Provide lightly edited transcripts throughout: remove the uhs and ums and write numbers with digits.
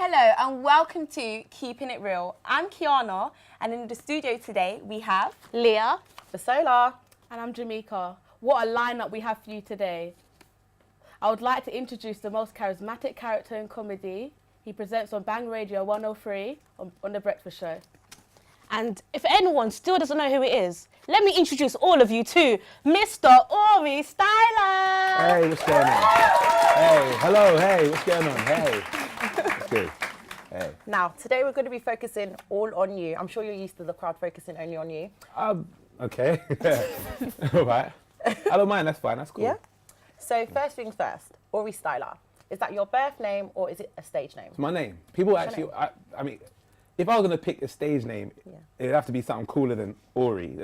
Hello and welcome to Keeping It Real. I'm Kiana and in the studio today we have Leah, Basola, and I'm Jamaica. What a lineup we have for you today. I would like to introduce the most charismatic character in comedy. He presents on Bang Radio 103 on the Bedfordshire. and if anyone still doesn't know who it is, let me introduce all of you to Mr. Aurie Styla. Hey, what's going on? Hey, hello, hey, what's going on? Hey, what's good? Hey. Now, today we're going to be focusing all on you. I'm sure you're used to the crowd focusing only on you. Okay, all right. I don't mind, that's fine, that's cool. Yeah? So first things first, Aurie Styla. Is that your birth name or is it a stage name? It's my name. People actually, I mean, if I was going to pick a stage name, it'd have to be something cooler than Aurie.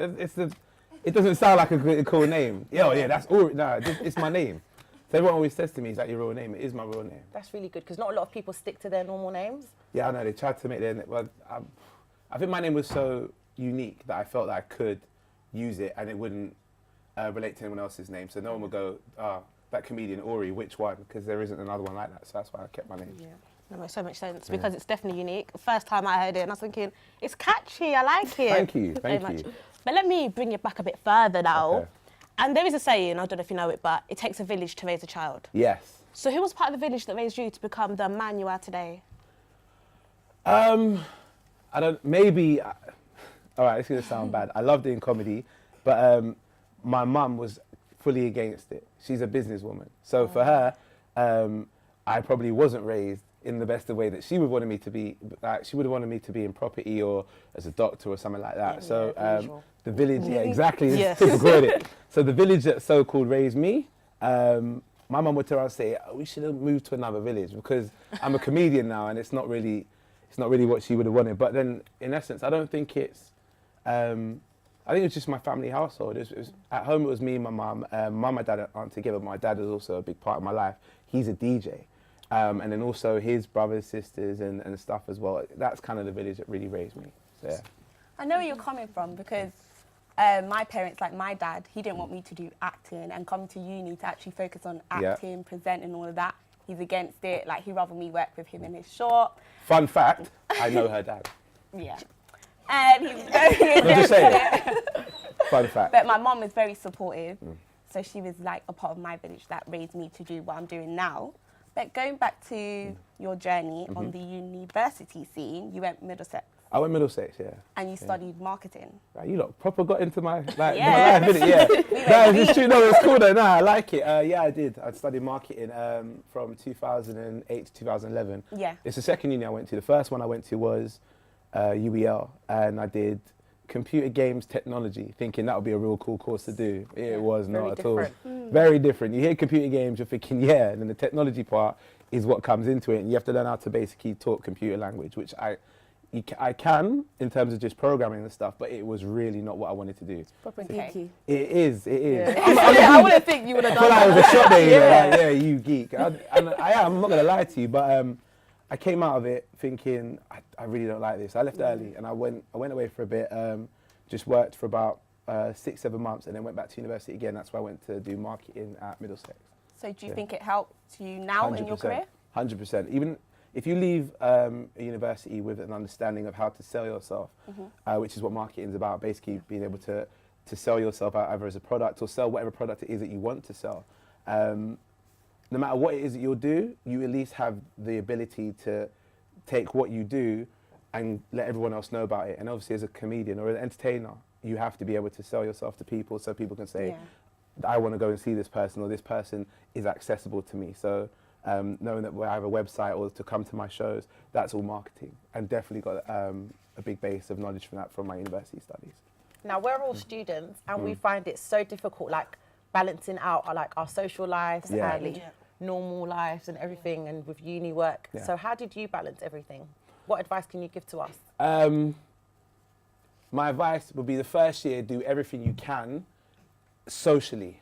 It doesn't sound like a cool name. Yeah, that's Aurie. No, it's my name. So everyone always says to me, is that your real name? It is my real name. That's really good because not a lot of people stick to their normal names. Yeah, I know, they tried to make their, well, I think my name was so unique that I felt that I could use it and it wouldn't relate to anyone else's name. So no one would go, that comedian Aurie, which one? Because there isn't another one like that. So that's why I kept my name. Yeah. That makes so much sense because it's definitely unique. First time I heard it and I was thinking, it's catchy, I like it. Thank you, thank Very you. much. But let me bring it back a bit further now. Okay. And there is a saying, I don't know if you know it, but it takes a village to raise a child. Yes. So who was part of the village that raised you to become the man you are today? I don't, maybe, all right, it's going to sound bad. I love doing comedy, but my mum was fully against it. She's a businesswoman. So for her, I probably wasn't raised in the best of way that she would want me to be. Like, she would have wanted me to be in property or as a doctor or something like that. So the village, yeah, exactly, Yes. typical of it. So the village that so-called raised me, my mum would turn around and say, we should have moved to another village because I'm a comedian now and it's not really what she would have wanted. But then, in essence, I don't think it's, I think it was just my family household. It was, at home, it was me and my mum. Mum and dad aren't together. My dad is also a big part of my life. He's a DJ. And then also his brothers, sisters, and stuff as well. That's kind of the village that really raised me. So, yeah. I know where you're coming from because my parents, like my dad, he didn't want me to do acting and come to uni to actually focus on acting, presenting, all of that. He's against it. Like, he'd rather me work with him in his shop. Fun fact, I know her dad. Yeah. And he's very I'm just against saying. it. Fun fact. But my mum is very supportive. So she was like a part of my village that raised me to do what I'm doing now. But going back to your journey on the university scene, you went Middlesex. I went Middlesex, yeah. And you studied marketing. Right, you lot proper got into my, my Yeah. life, didn't it? Yeah. No, it's true. No, it's cool though. No, I like it. Yeah, I did. I studied marketing from 2008 to 2011. Yeah. It's the second uni I went to. The first one I went to was UEL, and I did computer games technology, thinking that would be a real cool course to do. It was not at all. Very different. You hear computer games, you're thinking, yeah, and then the technology part is what comes into it, and you have to learn how to basically talk computer language, which I can in terms of just programming and stuff, but it was really not what I wanted to do. Proper Okay. geeky. It is. Yeah. I wouldn't think you would have I feel done like it was a shot there, you know, like, Yeah. yeah, you geek. I'm not going to lie to you, but I came out of it thinking, I really don't like this. I left early and I went away for a bit, just worked for about 6-7 months and then went back to university again. That's why I went to do marketing at Middlesex. So do you think it helped you now in your career? 100%. Even if you leave a university with an understanding of how to sell yourself, which is what marketing is about, basically being able to sell yourself either as a product or sell whatever product it is that you want to sell. No matter what it is that you'll do, you at least have the ability to take what you do and let everyone else know about it. And obviously as a comedian or an entertainer, you have to be able to sell yourself to people so people can say, I want to go and see this person or this person is accessible to me. So knowing that I have a website or to come to my shows, that's all marketing, and definitely got a big base of knowledge from that from my university studies. Now, we're all students and we find it so difficult, like balancing out our social lives and normal lives and everything, and with uni work. So how did you balance everything? What advice can you give to us? My advice would be the first year, do everything you can socially.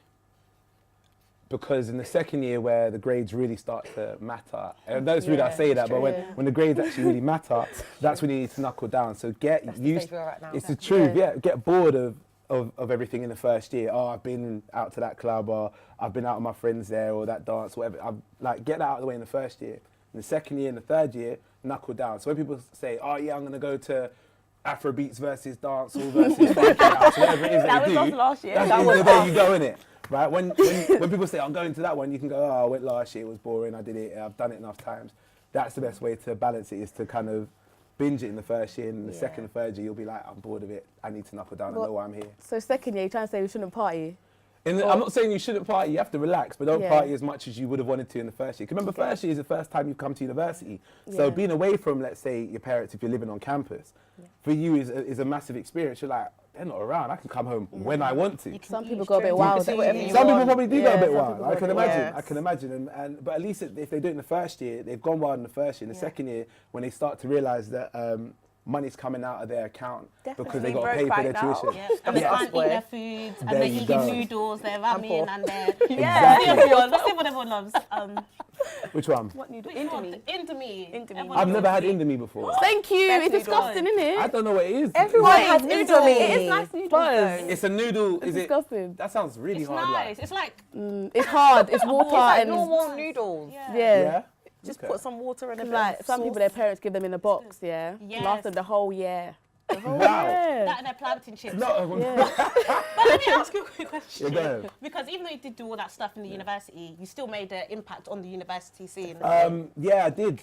Because in the second year where the grades really start to matter, and that's rude I say that, but when the grades actually really matter, that's when you need to knuckle down. So get used, it's the truth, get bored of everything in the first year. Oh, I've been out to that club, or I've been out with my friends there, or that dance, whatever. Like, get that out of the way in the first year. In the second year and the third year, knuckle down. So when people say, oh yeah, I'm going to go to Afrobeats versus dancehall versus funky house, whatever it is That they was do, us last year. that's the day you go in it. Right? When people say, I'm going to that one, you can go, oh, I went last year, it was boring, I did it, I've done it enough times. That's the best way to balance it, is to kind of binge it in the first year, and in the second and third year, you'll be like, I'm bored of it, I need to knuckle down, I know why I'm here. So second year, you're trying to say we shouldn't party? I'm not saying you shouldn't party, you have to relax, but don't party as much as you would have wanted to in the first year. Because remember, first year is the first time you've come to university. So being away from, let's say, your parents, if you're living on campus, for you is a massive experience. You're like, they're not around, I can come home when I want to. Some people go a bit wild. Some people probably do go a bit wild. I can imagine. But at least if they do it in the first year, they've gone wild in the first year. In the second year, when they start to realise that money's coming out of their account because they got to pay for their tuition. Yeah. And they can't eat their foods, and they're eating noodles, they're ramen, and they're... Exactly. Let's see what everyone loves. Which one? What noodle? Which one? Indomie. I've never had Indomie before. Thank you. It's disgusting, isn't it? I don't know what it is. Everyone has Indomie. It is nice noodles though. It's a noodle. Is it? Disgusting. That sounds really It's hard. nice. It's like... It's hard. It's water It's like and... normal noodles. Yeah. Just put some water in a bit Like of some people, their parents give them in a box, Yes. last them the whole year. Wow. that and their plantain chips. No. But let me ask you a quick question. Yeah, go ahead. Because even though you did do all that stuff in the university, you still made an impact on the university scene. Yeah, I did.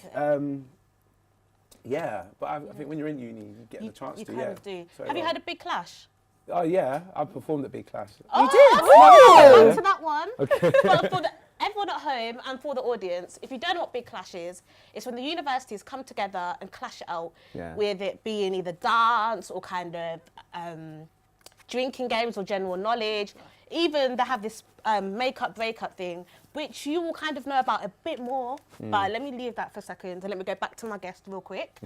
Yeah, but I think when you're in uni, you get the chance you to. kind Yeah. of do. So, Have you had a big clash? Oh yeah, I performed at Big Clash. You did? We'll come to that one. Okay. But for everyone at home and for the audience, if you don't know what Big Clash is, it's when the universities come together and clash it out, with it being either dance or kind of drinking games or general knowledge. Even they have this make-up breakup thing, which you will kind of know about a bit more. But let me leave that for a second and let me go back to my guest real quick.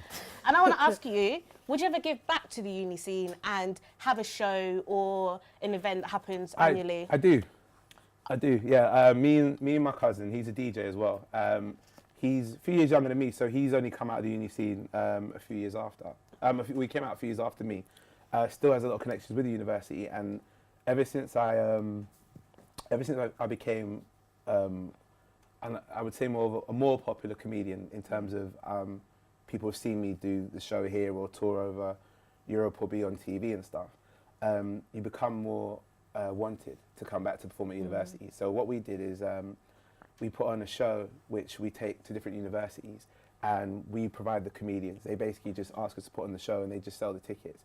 And I want to ask you, would you ever give back to the uni scene and have a show or an event that happens annually? I do, yeah. Me and my cousin, he's a DJ as well. He's a few years younger than me, so he's only come out of the uni scene a few years after. We came out a few years after me. Still has a lot of connections with the university, and ever since I became, and I would say a more popular comedian in terms of people have seen me do the show here or tour over Europe or be on TV and stuff. You become more wanted to come back to perform at university. So what we did is we put on a show which we take to different universities, and we provide the comedians. They basically just ask us to put on the show, and they just sell the tickets,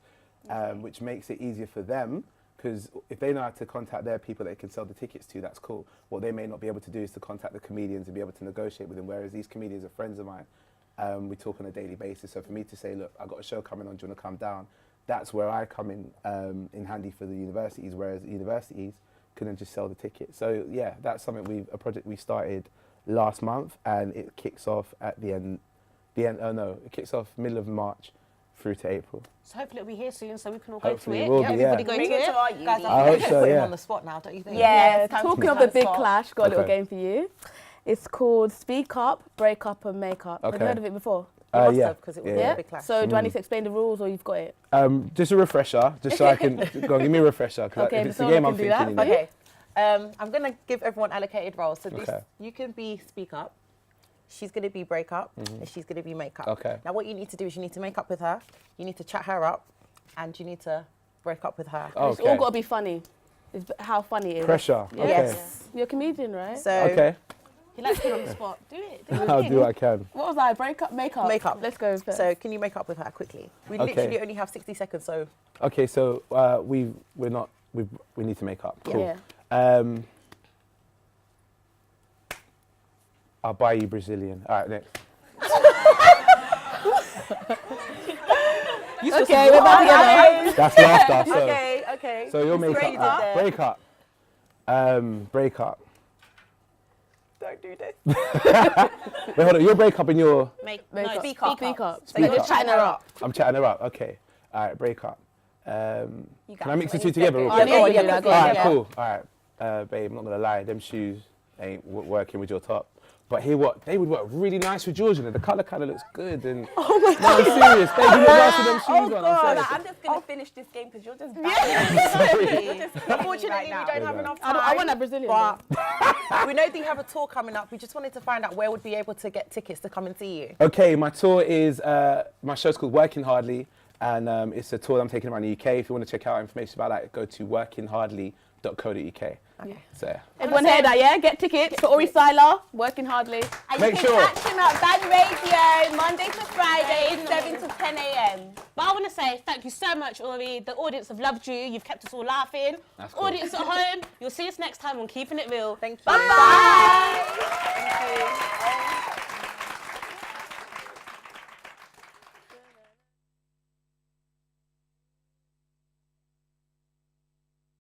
which makes it easier for them. Because if they know how to contact their people they can sell the tickets to, that's cool. What they may not be able to do is to contact the comedians and be able to negotiate with them, whereas these comedians are friends of mine. We talk on a daily basis. So for me to say, look, I've got a show coming on, do you want to come down? That's where I come in handy for the universities, whereas the universities couldn't just sell the tickets. So yeah, that's something a project we started last month, and it kicks off at it kicks off middle of March through to April. So hopefully it'll be here soon, so we can all go to Hopefully it. it will be, Everybody yeah. go Bring to it it. to our Guys, uni. I think we so, put him yeah. on the spot now, don't you think? Yeah, Talking of the big clash, got a little Okay. game for you. It's called Speak Up, Break Up and Make Up. Have you Okay. heard of it before? You must Yeah. have, because it was Yeah. a big clash. So do I need to explain the rules or you've got it? Just a refresher, just so I can go on, give me a refresher. Cause Okay, if it's so the game I I'm can do that. thinking. Okay. I'm going to give everyone allocated roles. So this, Okay. you can be Speak Up, she's going to be Break Up, and she's going to be Make Up. Okay. Now what you need to do is you need to make up with her, you need to chat her up, and you need to break up with her. It's all got to be funny. It's how funny it is. Pressure. Yeah. Okay. Yes. You're a comedian, right? So He Okay. likes to be on the spot. Do it. Do I'll it. do what I can. What was I? Break up, make up? Make up. Let's go first. So can you make up with her quickly? We Okay. literally only have 60 seconds, so Okay, so we need to make up. Cool. Yeah. I'll buy you Brazilian. All right, next. Okay, we're back together. That's laughter. So, okay. so you'll make Graded up. there. Break up. Break up. Don't do this. Wait, hold on. You'll break up and you're. Make Make speak up. up. Speak up. So you're up. chatting her up. I'm chatting her up. Okay. All right, break up. Can I mix the two it. together? real Oh, quick? yeah, yeah, yeah, yeah, go All on. right, yeah. cool. All right, babe, I'm not gonna lie, them shoes ain't working with your top. But hear what? They would work really nice with Georgia. The colour looks good. And oh my God. I'm serious. Baby, you nice with them shoes on. I'm just going to finish this game because you're just Unfortunately, we don't have enough time. I want a Brazilian. But we know that you have a tour coming up. We just wanted to find out where we'd be able to get tickets to come and see you. Okay, my tour is, my show's called Working Hardly. And it's a tour that I'm taking around the UK. If you want to check out information about that, go to workinghardly.co.uk. Okay. So, everyone hear that, yeah? Get tickets for Aurie Styla, Working Hardly. And Make you can sure. catch him at Band Radio, Monday to Friday, 7 to 10 a.m. But I want to say thank you so much, Aurie. The audience have loved you. You've kept us all laughing. That's cool. Audience at home, you'll see us next time on Keeping It Real. Thank you. Bye. Thank you.